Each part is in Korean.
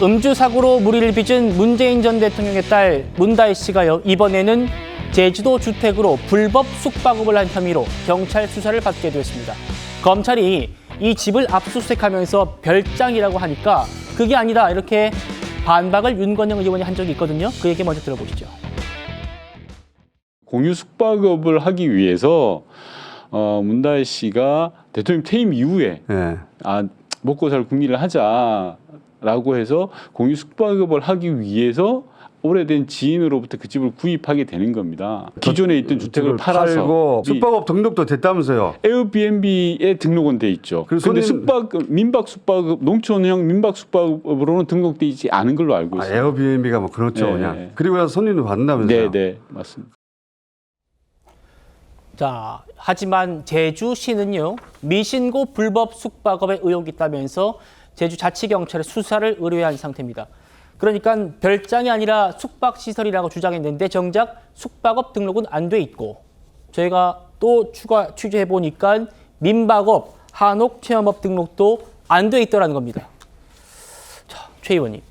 음주 사고로 무리를 빚은 문재인 전 대통령의 딸 문다혜 씨가요, 이번에는 제주도 주택으로 불법 숙박업을 한 혐의로 경찰 수사를 받게 되었습니다. 검찰이 이 집을 압수수색하면서 별장이라고 하니까 그게 아니다 이렇게 반박을 윤건영 의원이 한 적이 있거든요. 그 얘기 먼저 들어보시죠. 공유 숙박업을 하기 위해서 문다혜 씨가 대통령 퇴임 이후에 먹고 살 궁리를 하자라고 해서 공유 숙박업을 하기 위해서 오래된 지인으로부터 그 집을 구입하게 되는 겁니다. 기존에 있던 주택을 팔아서 숙박업 등록도 됐다면서요? 에어비앤비에 등록은 돼 있죠. 그런데 민박 숙박업, 농촌형 민박 숙박업으로는 등록돼 있지 않은 걸로 알고 있어요. 에어비앤비가 뭐 그렇죠, 네. 그냥. 그리고 나서 손님도 받는다면서요? 네, 맞습니다. 자, 하지만 제주시는요, 미신고 불법 숙박업에 의혹이 있다면서 제주자치경찰에 수사를 의뢰한 상태입니다. 그러니까 별장이 아니라 숙박시설이라고 주장했는데 정작 숙박업 등록은 안 돼 있고, 저희가 또 추가 취재해 보니까 민박업, 한옥 체험업 등록도 안 돼 있더라는 겁니다. 자, 최 의원님,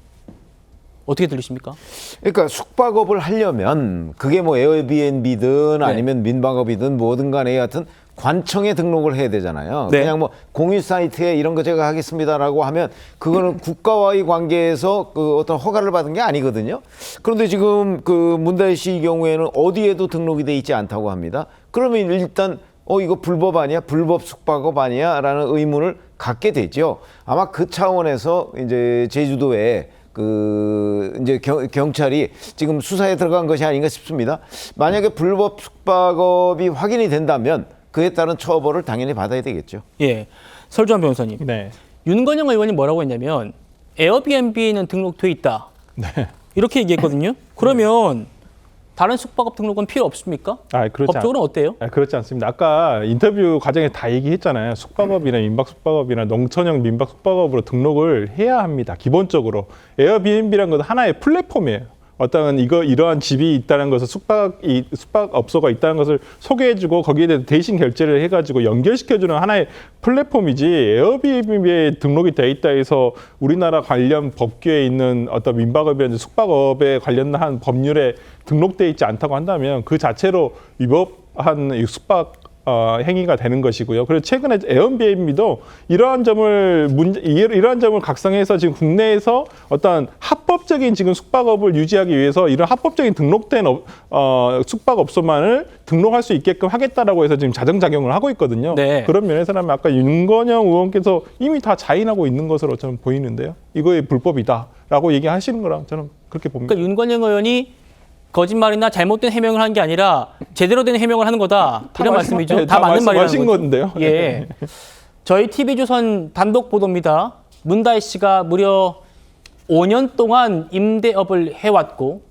어떻게 들리십니까? 그러니까 숙박업을 하려면 그게 뭐 에어비앤비든 아니면 민박업이든 뭐든 간에 하여튼 관청에 등록을 해야 되잖아요. 네. 그냥 뭐 공유 사이트에 이런 거 제가 하겠습니다라고 하면 그거는 국가와의 관계에서 그 어떤 허가를 받은 게 아니거든요. 그런데 지금 그 문다혜 씨 경우에는 어디에도 등록이 돼 있지 않다고 합니다. 그러면 일단 이거 불법 아니야? 불법 숙박업 아니야? 라는 의문을 갖게 되죠. 아마 그 차원에서 이제 제주도에 이제 경찰이 지금 수사에 들어간 것이 아닌가 싶습니다. 만약에 불법 숙박업이 확인이 된다면 그에 따른 처벌을 당연히 받아야 되겠죠. 예, 설주환 변호사님. 네. 윤건영 의원이 뭐라고 했냐면 에어비앤비에는 등록돼 있다. 네. 이렇게 얘기했거든요. 그러면 다른 숙박업 등록은 필요 없습니까? 법적으로는 어때요? 그렇지 않습니다. 아까 인터뷰 과정에 다 얘기했잖아요. 숙박업이나 민박 숙박업이나 농촌형 민박 숙박업으로 등록을 해야 합니다. 기본적으로. 에어비앤비라는 건 하나의 플랫폼이에요. 어떤 이러한 집이 있다는 것을 숙박업소가 있다는 것을 소개해주고 거기에 대해서 대신 결제를 해가지고 연결시켜주는 하나의 플랫폼이지 에어비앤비에 등록이 돼 있다 해서 우리나라 관련 법규에 있는 어떤 민박업이라든지 숙박업에 관련한 법률에 등록돼 있지 않다고 한다면 그 자체로 위법한 숙박 행위가 되는 것이고요. 그리고 최근에 에어비앤비도 이러한 점을 각성해서 지금 국내에서 어떤 합법적인 지금 숙박업을 유지하기 위해서 이런 합법적인 등록된 숙박업소만을 등록할 수 있게끔 하겠다라고 해서 지금 자정작용을 하고 있거든요. 네. 그런 면에서는 아까 윤건영 의원께서 이미 다 자인하고 있는 것으로 저는 보이는데요. 이거에 불법이다라고 얘기하시는 거랑 저는 그렇게 봅니다. 그러니까 윤건영 의원이 거짓말이나 잘못된 해명을 한 게 아니라 제대로 된 해명을 하는 거다. 이런 말씀이죠. 네, 다 맞는 말이라는 거죠. 건데요. 예. 저희 TV조선 단독 보도입니다. 문다혜 씨가 무려 5년 동안 임대업을 해왔고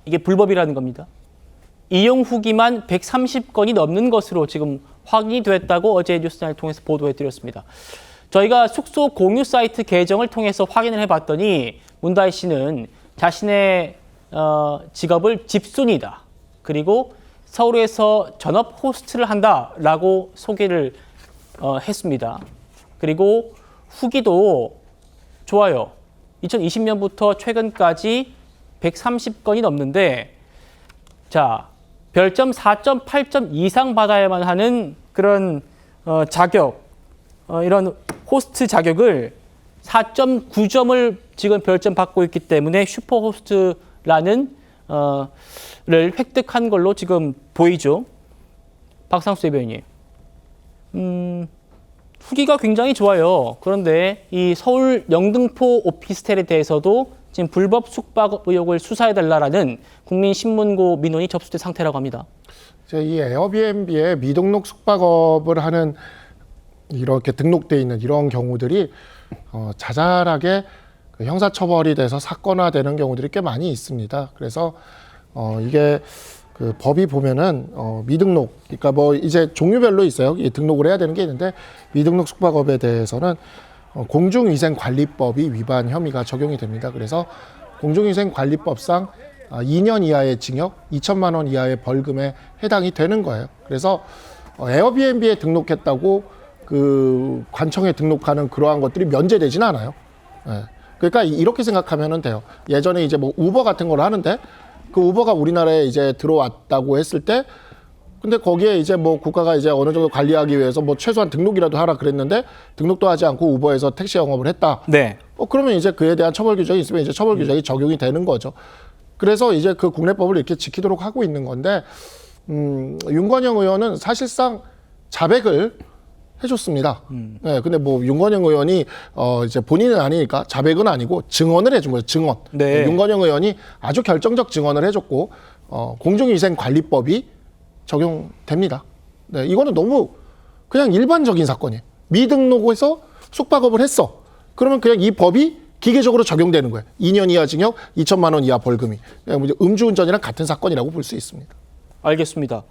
이게 불법이라는 겁니다. 이용 후기만 130건이 넘는 것으로 지금 확인이 됐다고 어제 뉴스타를 통해서 보도해드렸습니다. 저희가 숙소 공유 사이트 계정을 통해서 확인을 해봤더니 문다혜 씨는 자신의 직업을 집순이다. 그리고 서울에서 전업 호스트를 한다라고 소개를 했습니다. 그리고 후기도 좋아요. 2020년부터 최근까지 130건이 넘는데 자, 별점 4.8점 이상 받아야만 하는 그런 자격, 이런 호스트 자격을 4.9점을 지금 별점 받고 있기 때문에 슈퍼호스트라는 를 획득한 걸로 지금 보이죠. 박상수 대변인. 후기가 굉장히 좋아요. 그런데 이 서울 영등포 오피스텔에 대해서도 지금 불법 숙박 의혹을 수사해달라는 국민신문고 민원이 접수된 상태라고 합니다. 이 에어비앤비에 미등록 숙박업을 하는 이렇게 등록돼 있는 이런 경우들이 자잘하게 형사처벌이 돼서 사건화되는 경우들이 꽤 많이 있습니다. 그래서 이게 그 법이 보면은 미등록, 그러니까 뭐 이제 종류별로 있어요. 등록을 해야 되는 게 있는데 미등록 숙박업에 대해서는 공중위생관리법이 위반 혐의가 적용이 됩니다. 그래서 공중위생관리법상 2년 이하의 징역, 2천만 원 이하의 벌금에 해당이 되는 거예요. 그래서 에어비앤비에 등록했다고 그 관청에 등록하는 그러한 것들이 면제되지는 않아요. 네. 그러니까 이렇게 생각하면은 돼요. 예전에 이제 뭐 우버 같은 걸 하는데 그 우버가 우리나라에 이제 들어왔다고 했을 때 근데 거기에 이제 뭐 국가가 이제 어느 정도 관리하기 위해서 뭐 최소한 등록이라도 하라 그랬는데 등록도 하지 않고 우버에서 택시 영업을 했다. 네. 그러면 이제 그에 대한 처벌 규정이 있으면 이제 처벌 규정이 적용이 되는 거죠. 그래서 이제 그 국내법을 이렇게 지키도록 하고 있는 건데 윤건영 의원은 사실상 자백을 해줬습니다. 네, 근데 뭐 윤건영 의원이 이제 본인은 아니니까 자백은 아니고 증언을 해준 거죠. 증언. 네. 윤건영 의원이 아주 결정적 증언을 해줬고 공중위생관리법이 적용됩니다. 네, 이거는 너무 그냥 일반적인 사건이에요. 미등록에서 숙박업을 했어. 그러면 그냥 이 법이 기계적으로 적용되는 거예요. 2년 이하 징역, 2천만 원 이하 벌금이. 음주운전이랑 같은 사건이라고 볼 수 있습니다. 알겠습니다.